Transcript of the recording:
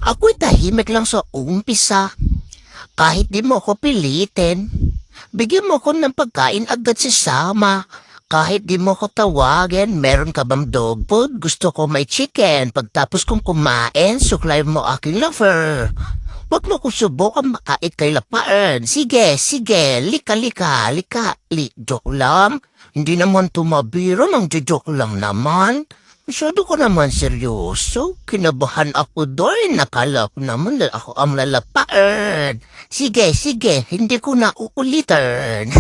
Ako'y tahimik lang sa umpisa. Kahit di mo ko pilitin. Bigyan mo ko ng pagkain agad si Sama. Kahit di mo ko tawagin, meron ka bang dog food? Gusto ko may chicken. Pagtapos kong kumain, suklay mo aking lover. Huwag mo ko subukan makait kay lapaan. Sige, sige, lika, lika, lika. Joke lang. Hindi naman tumabiro ng joke lang naman. Masyado ko naman seryoso. Kinabahan ako doon. Nakala ko naman na ako ang lalapaan. Sige, sige, hindi ko na uulitin.